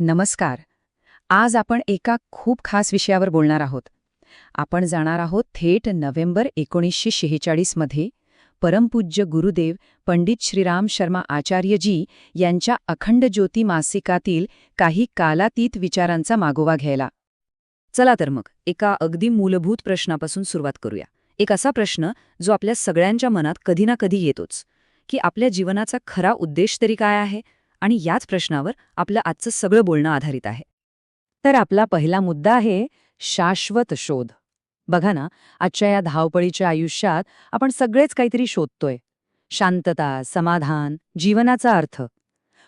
नमस्कार. आज आपण एका खूप खास विषयावर बोलणार आहोत. आपण जाणार आहोत थेट नोव्हेंबर 1946 मध्ये परमपूज्य गुरुदेव पंडित श्रीराम शर्मा आचार्यजी यांच्या अखंड ज्योती मासिकातील काही कालातीत विचारांचा मागोवा घ्यायला. चला तर मग एका अगदी मूलभूत प्रश्नापासून सुरुवात करूया. एक असा प्रश्न जो आपल्या सगळ्यांच्या मनात कधी ना कधी येतोच, की आपल्या जीवनाचा खरा उद्देश तरी काय आहे? आणि याच प्रश्नावर आपलं आजचं सगळं बोलणं आधारित आहे. तर आपला पहिला मुद्दा आहे शाश्वत शोध. बघा ना, आजच्या या धावपळीच्या आयुष्यात आपण सगळेच काहीतरी शोधतोय. शांतता, समाधान, जीवनाचा अर्थ.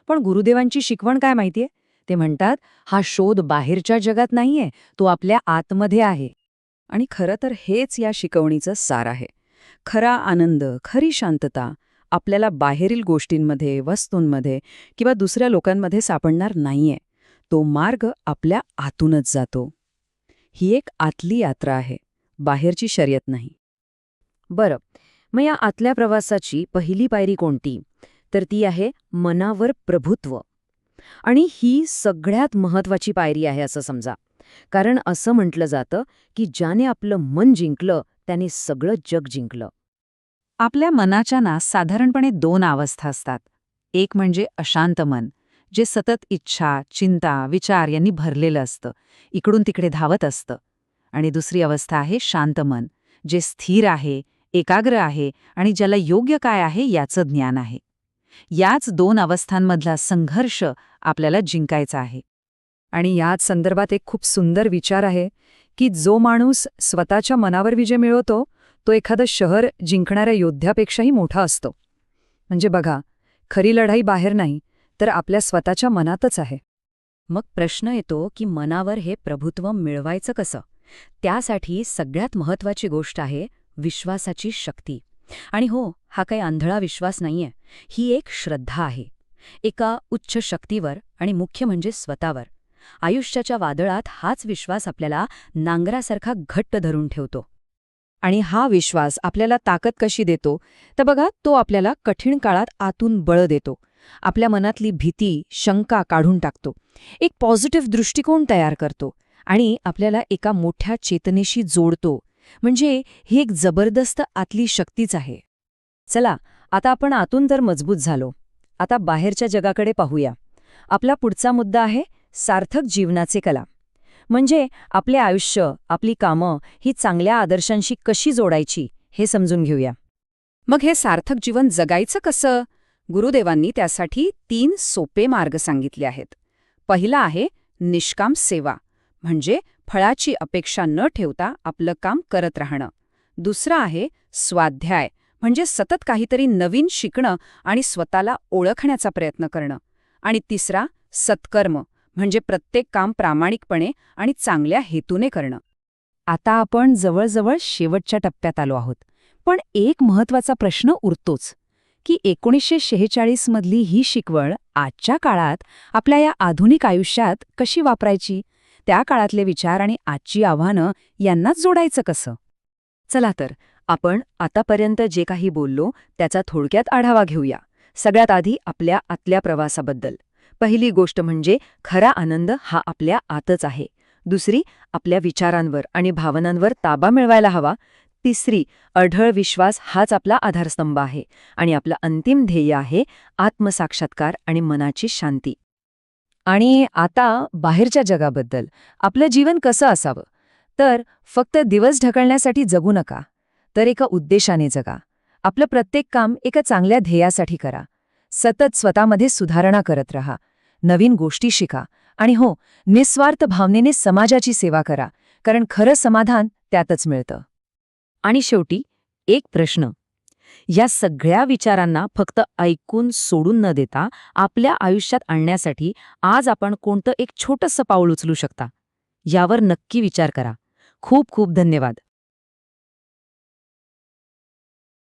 पण गुरुदेवांची शिकवण काय माहितीये? ते म्हणतात, हा शोध बाहेरच्या जगात नाहीये, तो आपल्या आतमध्ये आहे. आणि खरं तर हेच या शिकवणीचं सार आहे. खरा आनंद, खरी शांतता आपल्याला बाहेरील गोष्टींमध्ये, वस्तूंमध्ये किंवा दुसऱ्या लोकांमध्ये सापडणार नाहीये. तो मार्ग आपल्या आतूनच जातो. ही एक आतली यात्रा आहे, बाहेरची शर्यत नाही. बरं, मग या आतल्या प्रवासाची पहिली पायरी कोणती? तर ती आहे मनावर प्रभुत्व. आणि ही सगळ्यात महत्वाची पायरी आहे असं समजा. कारण असं म्हटलं जातं की ज्याने आपलं मन जिंकलं त्याने सगळं जग जिंकलं. आपल्या मनाच्या ना साधारणपणे दोन अवस्था असतात. एक म्हणजे अशांत मन, जे सतत इच्छा, चिंता, विचार यांनी भरलेलं असतं, इकडून तिकडे धावत असतं. आणि दुसरी अवस्था आहे शांत मन, जे स्थिर आहे, एकाग्र आहे आणि ज्याला योग्य काय आहे याचं ज्ञान आहे. याच दोन अवस्थांमधला संघर्ष आपल्याला जिंकायचा आहे. आणि याच संदर्भात एक खूप सुंदर विचार आहे की जो माणूस स्वतःच्या मनावर विजय मिळवतो तो एखादं शहर जिंकणाऱ्या योद्ध्यापेक्षाही मोठा असतो. म्हणजे बघा, खरी लढाई बाहेर नाही तर आपल्या स्वतःच्या मनातच आहे. मग प्रश्न येतो की मनावर हे प्रभुत्व मिळवायचं कसं? त्यासाठी सगळ्यात महत्वाची गोष्ट आहे विश्वासाची शक्ती. आणि हो, हा काही आंधळा विश्वास नाहीये, ही एक श्रद्धा आहे. एका उच्च शक्तीवर आणि मुख्य म्हणजे स्वतःवर. आयुष्याच्या वादळात हाच विश्वास आपल्याला नांगरासारखा घट्ट धरून ठेवतो. आणि हा विश्वास आपल्याला ताकद कशी देतो? तर बघा, तो आपल्याला कठीण काळात आतून बळ देतो. आपल्या मनातली भीती, शंका काढून टाकतो. एक पॉझिटिव्ह दृष्टिकोन तयार करतो आणि आपल्याला एका मोठ्या चेतनेशी जोडतो. म्हणजे ही एक जबरदस्त आतली शक्तीच आहे. चला, आता आपण आतून तर मजबूत झालो, आता बाहेरच्या जगाकडे पाहूया. आपला पुढचा मुद्दा आहे सार्थक जीवनाचे कला. म्हणजे आपले आयुष्य, आपली कामं ही चांगल्या आदर्शांशी कशी जोडायची हे समजून घेऊया. मग हे सार्थक जीवन जगायचं कसं? गुरुदेवांनी त्यासाठी 3 सोपे मार्ग सांगितले आहेत. पहिला आहे निष्काम सेवा, म्हणजे फळाची अपेक्षा न ठेवता आपलं काम करत राहणं. दुसरा आहे स्वाध्याय, म्हणजे सतत काहीतरी नवीन शिकणं आणि स्वतःला ओळखण्याचा प्रयत्न करणं. आणि तिसरा सत्कर्म, म्हणजे प्रत्येक काम प्रामाणिकपणे आणि चांगल्या हेतूने करणं. आता आपण जवळजवळ शेवटच्या टप्प्यात आलो आहोत. पण एक महत्वाचा प्रश्न उरतोच की 1946 मधली ही शिकवण आजच्या काळात आपल्या या आधुनिक आयुष्यात कशी वापरायची? त्या काळातले विचार आणि आजची आव्हानं यांनाच जोडायचं कसं? चला तर आपण आतापर्यंत जे काही बोललो त्याचा थोडक्यात आढावा घेऊया. सगळ्यात आधी आपल्या आतल्या प्रवासाबद्दल. पहिली गोष्ट म्हणजे खरा आनंद हा आपल्या आतच आहे. दुसरी, आपल्या विचारांवर आणि भावनांवर ताबा मिळवायला हवा. तिसरी, अढळ विश्वास हाच आपला आधारस्तंभ आहे. आणि आपलं अंतिम ध्येय आहे आत्मसाक्षात्कार आणि मनाची शांती. आणि आता बाहेरच्या जगाबद्दल. आपलं जीवन कसं असावं? तर फक्त दिवस ढकलण्यासाठी जगू नका, तर एका उद्देशाने जगा. आपलं प्रत्येक काम एका चांगल्या ध्येयासाठी करा. सतत स्वतःमध्ये सुधारणा करत राहा. नवीन गोष्टी शिका. आणि हो, निस्वार्थ भावनेने समाजाची सेवा करा, कारण खरं समाधान त्यातच मिळतं. आणि शेवटी एक प्रश्न. या सगळ्या विचारांना फक्त ऐकून सोडून न देता आपल्या आयुष्यात आणण्यासाठी आज आपण कोणतं एक छोटंसं पाऊल उचलू शकता? यावर नक्की विचार करा. खूप खूप धन्यवाद.